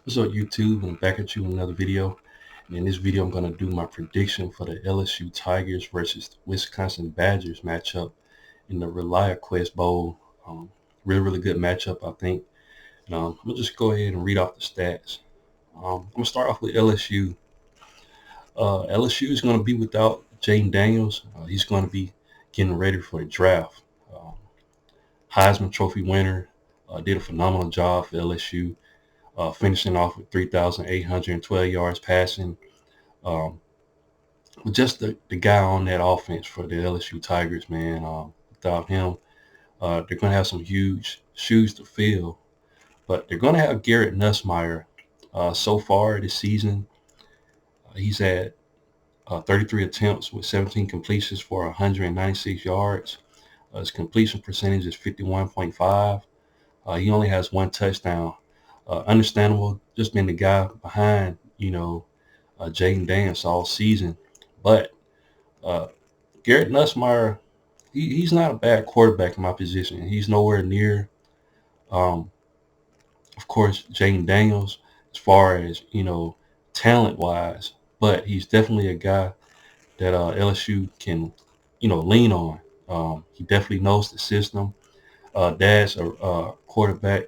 What's up, YouTube? I'm back at you with another video. And in this video, I'm going to do my prediction for the LSU Tigers versus the Wisconsin Badgers matchup in the ReliaQuest Bowl. Really good matchup, I think. And we'll just go ahead and read off the stats. I'm going to start off with LSU. LSU is going to be without Jaden Daniels. He's going to be getting ready for the draft. Um, Heisman Trophy winner, did a phenomenal job for LSU. Finishing off with 3,812 yards passing. Um, just the guy on that offense for the LSU Tigers, man. Without him, they're going to have some huge shoes to fill. But they're going to have Garrett Nussmeier. So far this season, he's had 33 attempts with 17 completions for 196 yards. His completion percentage is 51.5. He only has one touchdown. Understandable, just being the guy behind, Jaden Daniels all season. But Garrett Nussmeier, he's not a bad quarterback in my position. He's nowhere near, um, of course, Jaden Daniels as far as, talent-wise. But he's definitely a guy that LSU can, lean on. He definitely knows the system. Dad's a quarterback.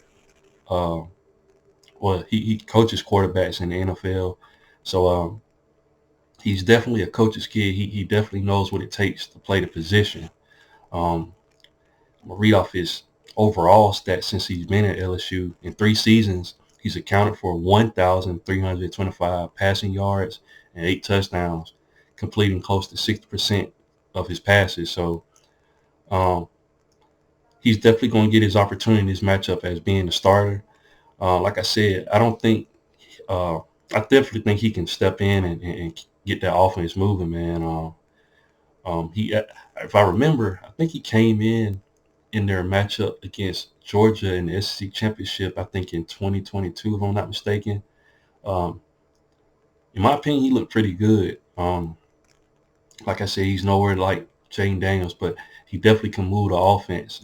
Uh, he coaches quarterbacks in the NFL. So he's definitely a coach's kid. He definitely knows what it takes to play the position. Um, I'm gonna read off his overall stats since he's been at LSU. In 3 seasons, he's accounted for 1,325 passing yards and 8 touchdowns, completing close to 60% of his passes. So um, he's definitely going to get his opportunity in this matchup as being the starter. Like I said, uh, I definitely think he can step in and get that offense moving, man. If I remember, I think he came in their matchup against Georgia in the SEC championship, I think in 2022, if I'm not mistaken. Um, in my opinion, he looked pretty good. Like I said, he's nowhere like Jaden Daniels, but he definitely can move the offense.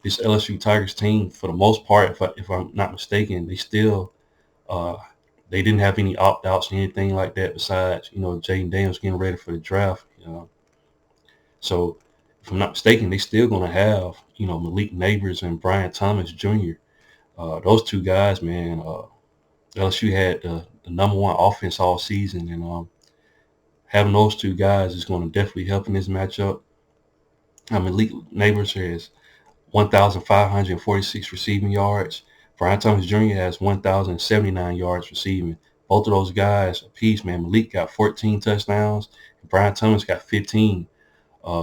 This LSU Tigers team, for the most part, if I'm not mistaken, uh, they didn't have any opt-outs or anything like that besides, Jaden Daniels getting ready for the draft. So if I'm not mistaken, they still going to have, Malik Neighbors and Brian Thomas Jr. Those two guys, man. LSU had the number one offense all season, and having those two guys is going to definitely help in this matchup. Malik Neighbors has 1,546 receiving yards. Brian Thomas Jr. has 1,079 yards receiving. Both of those guys apiece, man. Malik got 14 touchdowns, and Brian Thomas got 15.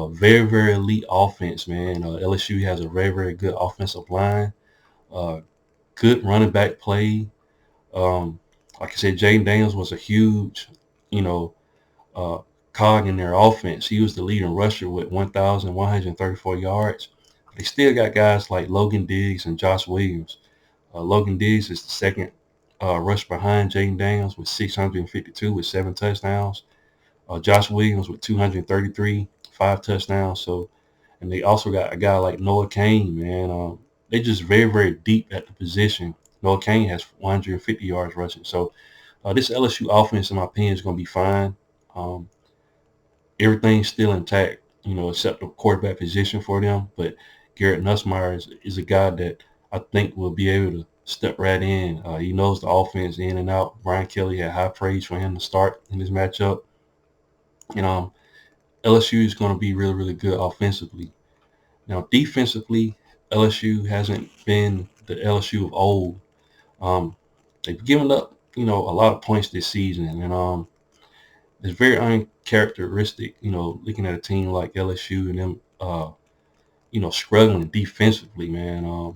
Very elite offense, man. LSU has a very good offensive line. Uh, Good running back play. Um, like I said, Jaden Daniels was a huge, you know, uh, cog in their offense. He was the leading rusher with 1,134 yards. They still got guys like Logan Diggs and Josh Williams. Logan Diggs is the second rush behind Jaden Daniels with 652 with 7 touchdowns. Josh Williams with 233, 5 touchdowns. So, and they also got a guy like Noah Kane, man. They just very deep at the position. Noah Kane has 150 yards rushing. So this LSU offense, in my opinion, is going to be fine. Um, Everything's still intact, except the quarterback position for them. But Garrett Nussmeier is a guy that I think will be able to step right in. He knows the offense in and out. Brian Kelly had high praise for him to start in this matchup. And LSU is going to be really good offensively. Now, defensively, LSU hasn't been the LSU of old. They've given up, a lot of points this season, and it's very uncharacteristic, looking at a team like LSU and them, struggling defensively, man.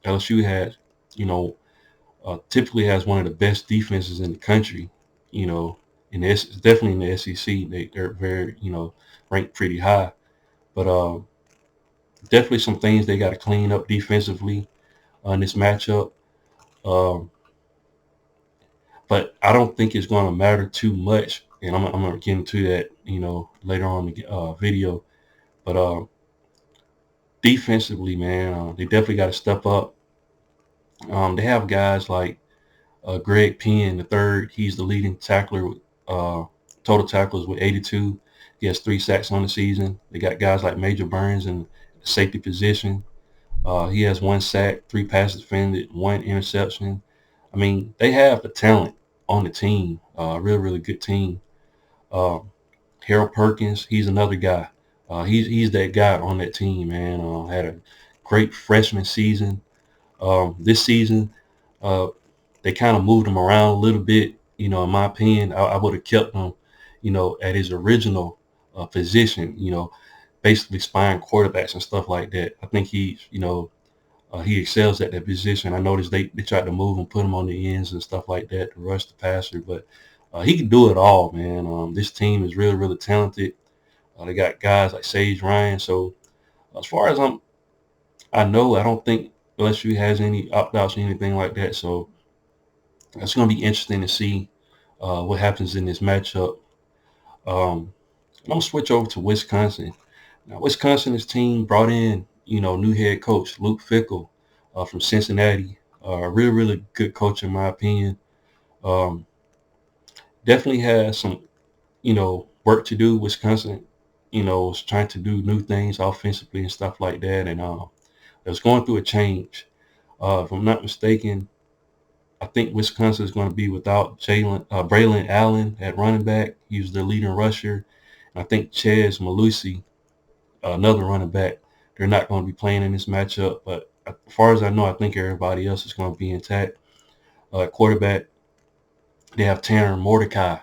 LSU has, you know, typically has one of the best defenses in the country, you know, definitely in the SEC. They're very, ranked pretty high, but definitely some things they got to clean up defensively in this matchup. Um, but I don't think it's going to matter too much, and I'm going to get into that, later on in the video. But defensively, man, they definitely got to step up. They have guys like Greg Penn, the third, he's the leading tackler with total tackles with 82. He has 3 sacks on the season. They got guys like Major Burns in the safety position. He has 1 sack, 3 passes defended, 1 interception. I mean, they have the talent on the team. Really, really good team. Uh, Harold Perkins, he's another guy. He's that guy on that team, man. Had a great freshman season. This season, uh, they kind of moved him around a little bit. You know, in my opinion, I would have kept him, you know, at his original position. You know, basically spying quarterbacks and stuff like that. I think he excels at that position. I noticed they tried to move him, put him on the ends and stuff like that to rush the passer, but he can do it all, man. This team is really, really talented. They got guys like Sage Ryan. So as far as I know, I don't think LSU has any opt-outs or anything like that. So it's going to be interesting to see what happens in this matchup. I'm going to switch over to Wisconsin. Now, Wisconsin's team brought in, new head coach Luke Fickell from Cincinnati. Really, really good coach in my opinion. Um, Definitely has some, work to do. Wisconsin, was trying to do new things offensively and stuff like that, and it was going through a change. If I'm not mistaken, I think Wisconsin is going to be without Braylon Allen at running back. He was their leading rusher. And I think Ches Malusi, another running back, they're not going to be playing in this matchup. But as far as I know, I think everybody else is going to be intact. Quarterback, they have Tanner Mordecai.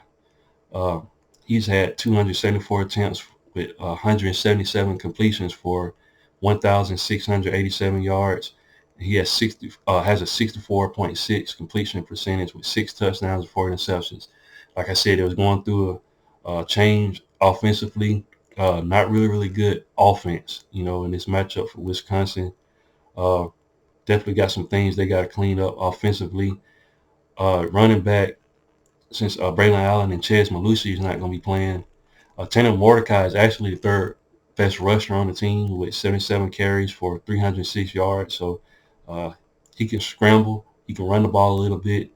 Uh, he's had 274 attempts with 177 completions for 1,687 yards. He has a 64.6 completion percentage with 6 touchdowns and 4 interceptions. Like I said, it was going through a change offensively. Not really, really good offense, in this matchup for Wisconsin. Uh, Definitely got some things they got to clean up offensively. Running back, since Braylon Allen and Ches Malusi is not going to be playing, Tanner Mordecai is actually the third best rusher on the team with 77 carries for 306 yards. So uh, he can scramble. He can run the ball a little bit.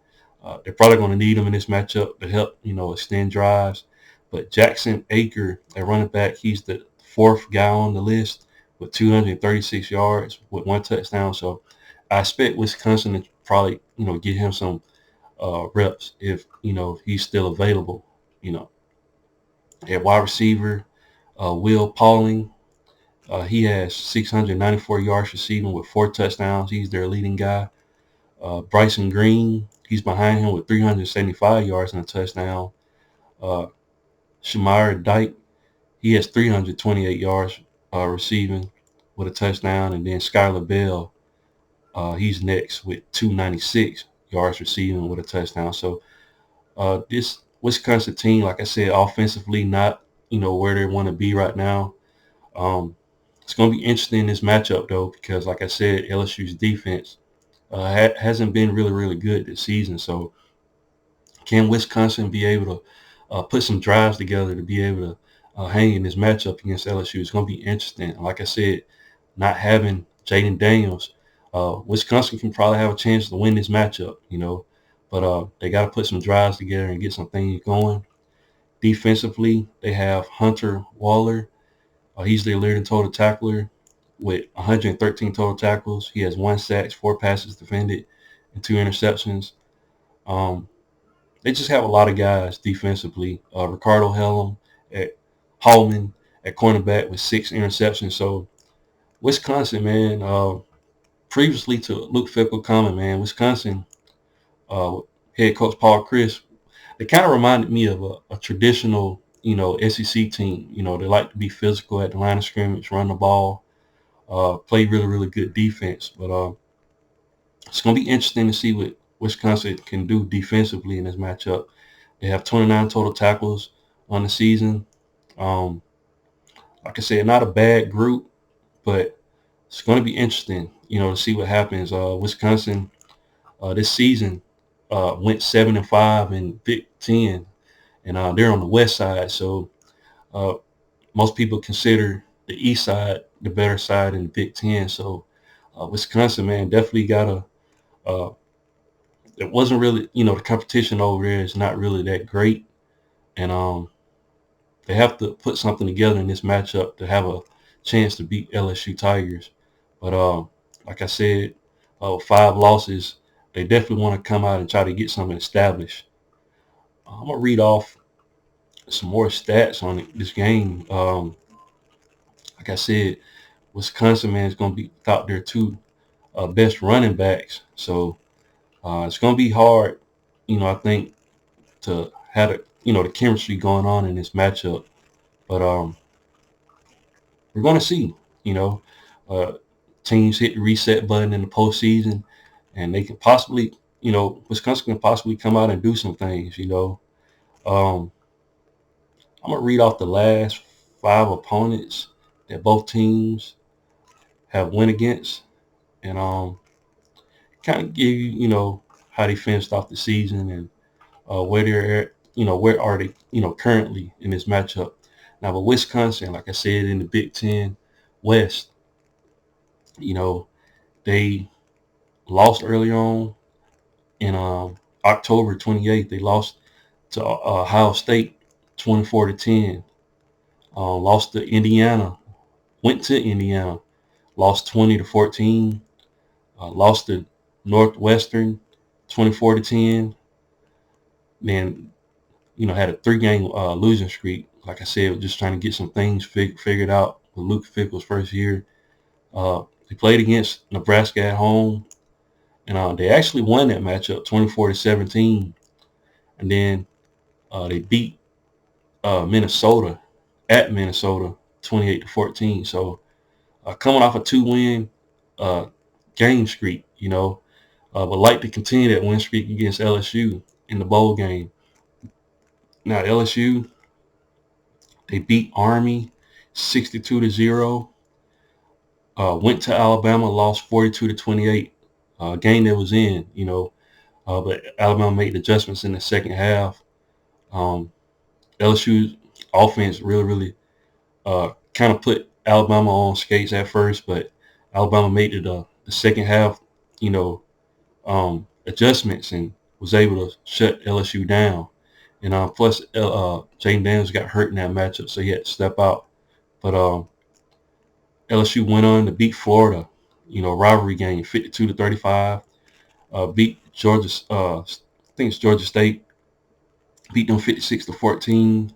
They're probably going to need him in this matchup to help, extend drives. But Jackson Aker, at running back, he's the 4th guy on the list with 236 yards with 1 touchdown. So I expect Wisconsin to probably, get him some reps if, he's still available, you know. At wide receiver, Will Pauling, he has 694 yards receiving with 4 touchdowns. He's their leading guy. Bryson Green, he's behind him with 375 yards and a touchdown. Uh, Shamir Dyke, he has 328 yards receiving with a touchdown. And then Skylar Bell, he's next with 296 yards receiving with a touchdown. So this Wisconsin team, like I said, offensively not, where they want to be right now. Um, it's going to be interesting in this matchup, though, because, like I said, LSU's defense hasn't been really, really good this season. So can Wisconsin be able to put some drives together to be able to hang in this matchup against LSU? It's going to be interesting. Like I said, not having Jaden Daniels, Wisconsin can probably have a chance to win this matchup, but they got to put some drives together and get some things going. Defensively, they have Hunter Waller. He's their leading total tackler with 113 total tackles. He has 1 sack, 4 passes defended, and 2 interceptions. Um, they just have a lot of guys defensively. Ricardo Hallman at cornerback with 6 interceptions. So Wisconsin, man, previously to Luke Fickell coming, man, Wisconsin uh, head coach Paul Chris, they kind of reminded me of a traditional, SEC team. They like to be physical at the line of scrimmage, run the ball, play really, really good defense. But it's going to be interesting to see what Wisconsin can do defensively in this matchup. They have 29 total tackles on the season. Um, like I said, not a bad group, but it's going to be interesting, to see what happens. Wisconsin this season went 7-5 in Big Ten, and they're on the west side. So uh, most people consider the east side the better side in the Big Ten. So Wisconsin, man, definitely got to it wasn't really, the competition over there is not really that great, and they have to put something together in this matchup to have a chance to beat LSU Tigers. But like I said, 5 losses, they definitely want to come out and try to get something established. I'm gonna read off some more stats on this game. Like I said, Wisconsin, man, is gonna be without their two best running backs, so it's gonna be hard. I think to have the chemistry going on in this matchup. But we're going to see. You know, uh, teams hit the reset button in the postseason, and they can possibly, Wisconsin can possibly come out and do some things. Um, I'm gonna read off the last 5 opponents that both teams have went against, and kind of give you, how they finished off the season and where they're at, where are they, currently in this matchup. Now, with Wisconsin, like I said, in the Big Ten West, you know, they lost early on in October 28th. They lost to Ohio State 24-10. Lost to Indiana, went to Indiana, lost 20-14. Lost to Northwestern 24-10. Then had a 3-game losing streak. Like I said, just trying to get some things figured out with Luke Fickell's first year. They played against Nebraska at home, and they actually won that matchup 24-17. And then they beat Minnesota at Minnesota 28-14. So coming off a 2-win game streak, but like to continue that win streak against LSU in the bowl game. Now LSU, they beat Army 62-0. Went to Alabama, lost 42-28. Game that was in, but Alabama made adjustments in the second half. LSU's offense really kind of put Alabama on skates at first, but Alabama made it the second half, adjustments and was able to shut LSU down. And plus, Jaden Daniels got hurt in that matchup, so he had to step out. But LSU went on to beat Florida, rivalry game, 52-35. Beat Georgia, I think it's Georgia State, beat them 56-14.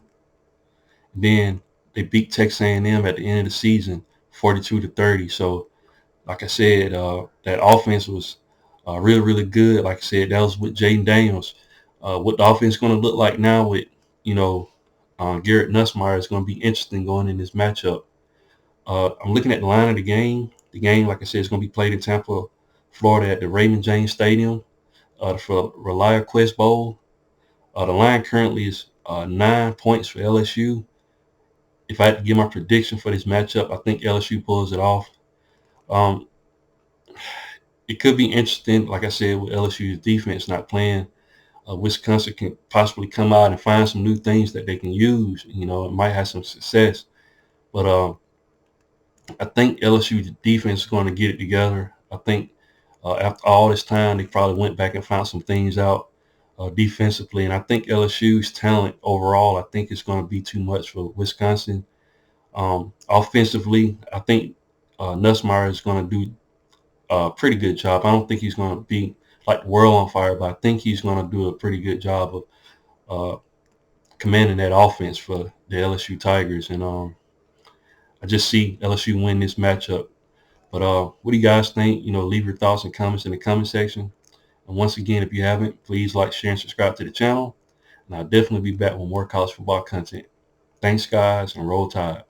Then they beat Texas A&M at the end of the season, 42-30. So, like I said, that offense was really good. Like I said, that was with Jaden Daniels. What the offense is going to look like now with, Garrett Nussmeier is going to be interesting going in this matchup. I'm looking at the line of the game. The game, like I said, is going to be played in Tampa, Florida at the Raymond James Stadium for ReliaQuest Bowl. The line currently is 9 points for LSU. If I had to give my prediction for this matchup, I think LSU pulls it off. Um, it could be interesting, like I said, with LSU's defense not playing. Wisconsin can possibly come out and find some new things that they can use. It might have some success. But I think LSU's defense is going to get it together. I think after all this time, they probably went back and found some things out defensively. And I think LSU's talent overall, I think it's going to be too much for Wisconsin. Offensively, I think Nussmeier is going to do a pretty good job. I don't think he's going to be like the world on fire, but I think he's going to do a pretty good job of commanding that offense for the LSU Tigers. And I just see LSU win this matchup. But what do you guys think? Leave your thoughts and comments in the comment section. And once again, if you haven't, please like, share, and subscribe to the channel. And I'll definitely be back with more college football content. Thanks, guys, and roll tide.